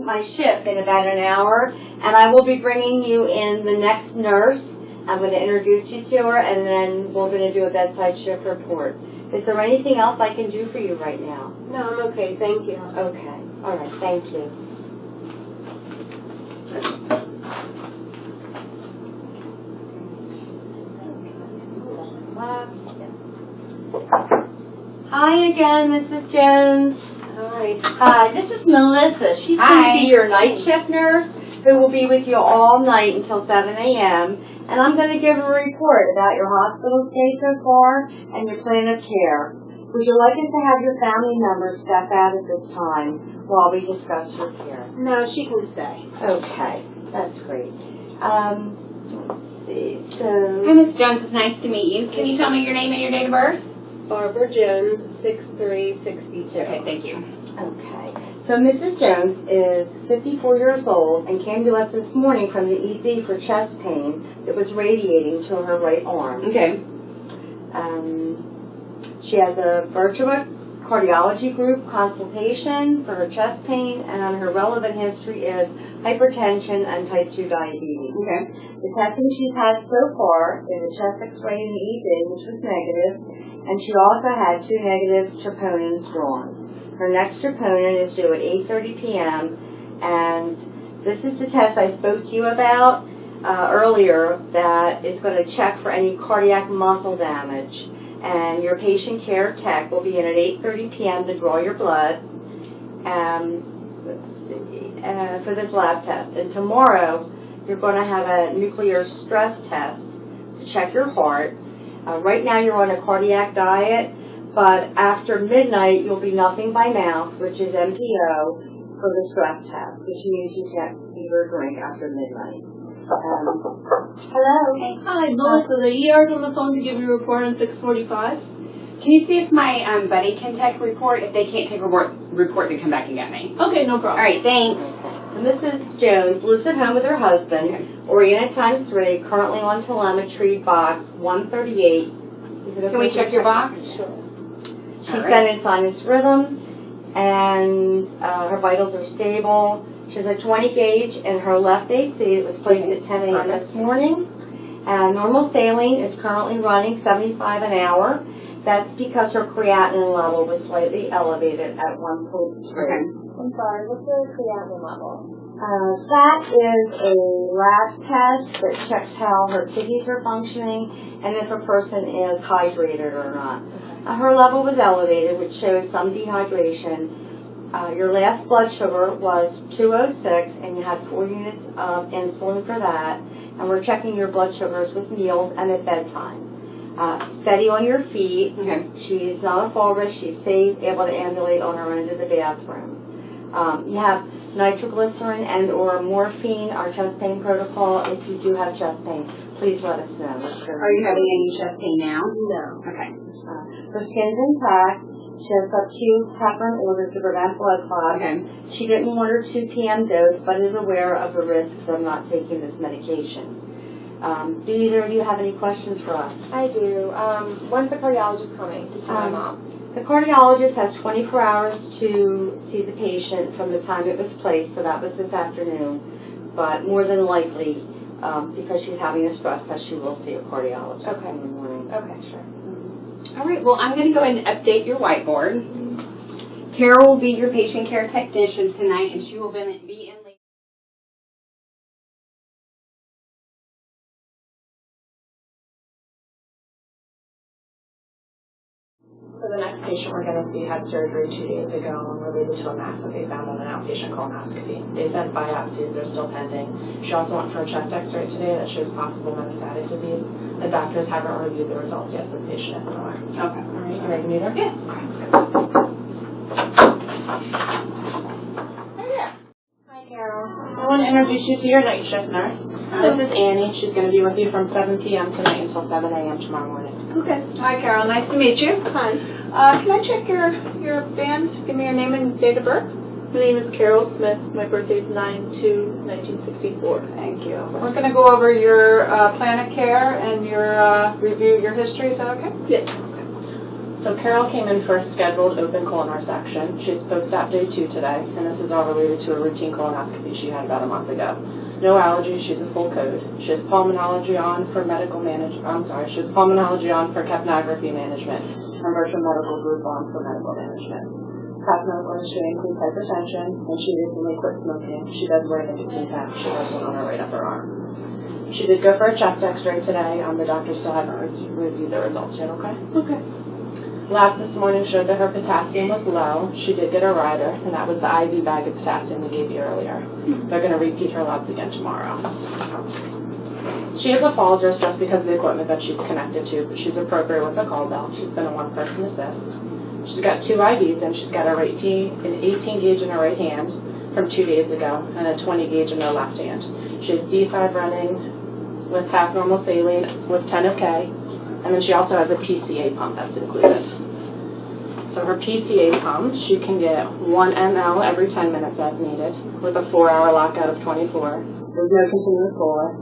my shift in about an hour, and I will be bringing you in the next nurse. I'm going to introduce you to her, and then we're going to do a bedside shift report. Is there anything else I can do for you right now? No, I'm okay. Thank you. Okay. All right. Thank you. Hi again, Mrs. Jones. Hi. Hi, this is Melissa. She's going to be your night shift nurse who will be with you all night until 7 a.m. And I'm going to give a report about your hospital stay so far and your plan of care. Would you like us to have your family members step out at this time while we discuss your care? No, she can stay. Okay, that's great. Let's see, so... Hi, Ms. Jones. It's nice to meet you. Can you tell me your name and your date of birth? Barbara Jones, 6362. Okay, thank you. Okay. So Mrs. Jones is 54 years old and came to us this morning from the ED for chest pain that was radiating to her right arm. Okay. She has a virtual cardiology group consultation for her chest pain, and her relevant history is hypertension and type 2 diabetes. Okay. The testing she's had so far is a chest x-ray in the ED, which was negative, and she also had 2 negative troponins drawn. Her next troponin is due at 8:30 p.m., and this is the test I spoke to you about earlier that is going to check for any cardiac muscle damage. And your patient care tech will be in at 8:30 p.m. to draw your blood for this lab test. And tomorrow, you're going to have a nuclear stress test to check your heart. Right now, you're on a cardiac diet, but after midnight, you'll be nothing by mouth, which is NPO, for the stress test, which means you can't eat or drink after midnight. Hello. Hey. Hi, Melissa. The ER's on the phone to give you a report on 6:45. Can you see if my buddy can take a report? If they can't take a report, then come back and get me. Okay, no problem. All right, thanks. So Mrs. Jones lives at home with her husband, Oriented times 3, currently on telemetry box 138. Can we check your box? Sure. She's been in sinus rhythm, and her vitals are stable. She has a 20 gauge in her left AC. It was placed at 10 a.m. this morning. Normal saline is currently running 75 an hour. That's because her creatinine level was slightly elevated at 1.3. Okay. I'm sorry, what's the creatinine level? That is a lab test that checks how her kidneys are functioning and if a person is hydrated or not. Her level was elevated, which shows some dehydration. Your last blood sugar was 206, and you had 4 units of insulin for that. And we're checking your blood sugars with meals and at bedtime. Steady on your feet. Okay. She's not a fall risk. She's safe, able to ambulate on her own to the bathroom. You have nitroglycerin and or morphine, our chest pain protocol. If you do have chest pain, please let us know. Are you having any chest pain now? No. Okay. Her skin's intact. She has sub-Q heparin ordered to prevent blood clots. Okay. She didn't want her 2 p.m. dose, but is aware of the risks of not taking this medication. Do either of you have any questions for us? I do. When's the cardiologist coming to see my mom? The cardiologist has 24 hours to see the patient from the time it was placed, so that was this afternoon. But more than likely, because she's having a stress test, she will see a cardiologist in the morning. Okay, sure. All right, well, I'm going to go ahead and update your whiteboard. Tara will be your patient care technician tonight, and she will be in late. So the next patient we're going to see had surgery 2 days ago and related to a mass that they found on an outpatient colonoscopy. They sent biopsies, they're still pending. She also went for a chest x-ray today that shows possible metastatic disease. The doctors haven't reviewed the results yet, so the patient isn't aware. Okay. All right, you ready to meet her? Yeah. All right, let's go. Hi, Carol. I want to introduce you to your night shift nurse. This is Annie. She's going to be with you from 7 p.m. tonight until 7 a.m. tomorrow morning. Okay. Hi, Carol. Nice to meet you. Hi. Can I check your band? Give me your name and date of birth. My name is Carol Smith. My birthday is 9/2/1964. Thank you. We're going to go over your plan of care and your review your history. Is that okay? Yes. So Carol came in for a scheduled open colon resection. She's post-op day 2 today, and this is all related to a routine colonoscopy she had about a month ago. No allergies, she's a full code. She has pulmonology on for she has pulmonology on for capnography management, and virtual medical group on for medical management. Past medical history includes hypertension, and she recently quit smoking. She does wear a nicotine patch. She has one on her right upper arm. She did go for a chest x-ray today. The doctor still haven't reviewed the results yet, okay? Okay. Labs this morning showed that her potassium was low. She did get a rider, and that was the IV bag of potassium we gave you earlier. They're going to repeat her labs again tomorrow. She has a falls risk just because of the equipment that she's connected to, but she's appropriate with the call bell. She's been a one-person assist. She's got 2 IVs, and she's got an 18 gauge in her right hand from 2 days ago, and a 20 gauge in her left hand. She has D5 running with half normal saline with 10 of K, and then she also has a PCA pump that's included. So her PCA pump, she can get 1 ml every 10 minutes as needed, with a 4-hour lockout of 24. There's no continuous bolus.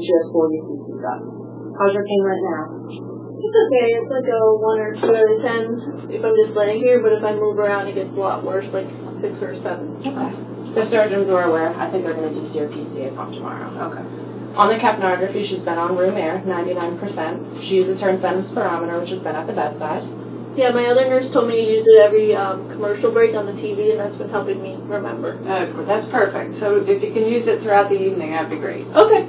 She has 40 cc's up. How's your pain right now? It's okay. It's like a 1 or 2 out of 10 if I'm just laying here, but if I move around, it gets a lot worse, like 6 or 7. Okay. The surgeons were aware. I think they're going to DC her PCA pump tomorrow. Okay. On the capnography, she's been on room air, 99%. She uses her incentive spirometer, which has been at the bedside. Yeah, my other nurse told me to use it every commercial break on the TV, and that's been helping me remember. That's perfect. So if you can use it throughout the evening, that'd be great. Okay.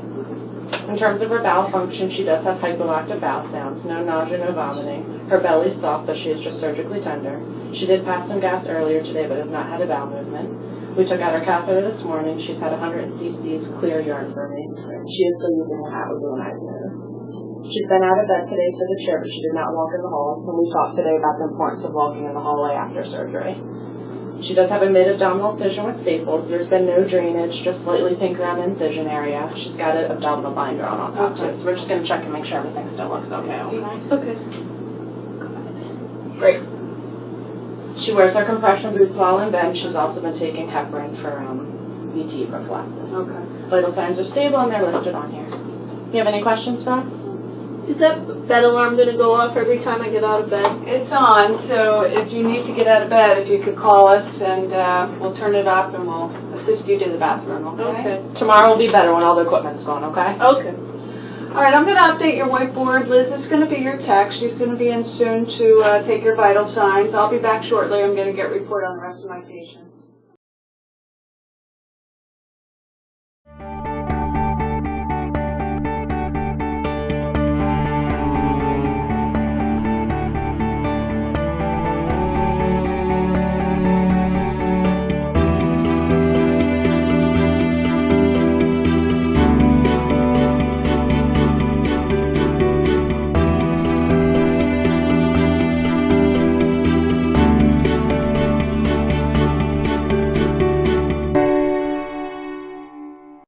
In terms of her bowel function, she does have hypoactive bowel sounds, no nausea, no vomiting. Her belly's soft, but she is just surgically tender. She did pass some gas earlier today, but has not had a bowel movement. We took out her catheter this morning. She's had 100 cc's clear urine for me. She is still using a hat with blue eyes nose. She's been out of bed today to the chair, but she did not walk in the halls, and we talked today about the importance of walking in the hallway after surgery. She does have a mid-abdominal incision with staples. There's been no drainage, just slightly pink around the incision area. She's got an abdominal binder on top too, so we're just going to check and make sure everything still looks okay. Okay. Great. She wears her compression boots while in bed. She's also been taking heparin for VTE prophylaxis. Okay. Vital signs are stable and they're listed on here. You have any questions for us? Is that bed alarm going to go off every time I get out of bed? It's on, so if you need to get out of bed, if you could call us and we'll turn it off and we'll assist you to the bathroom, okay? Tomorrow will be better when all the equipment's gone, okay? Okay. All right, I'm going to update your whiteboard. Liz is going to be your tech. She's going to be in soon to take your vital signs. I'll be back shortly. I'm going to get a report on the rest of my patients.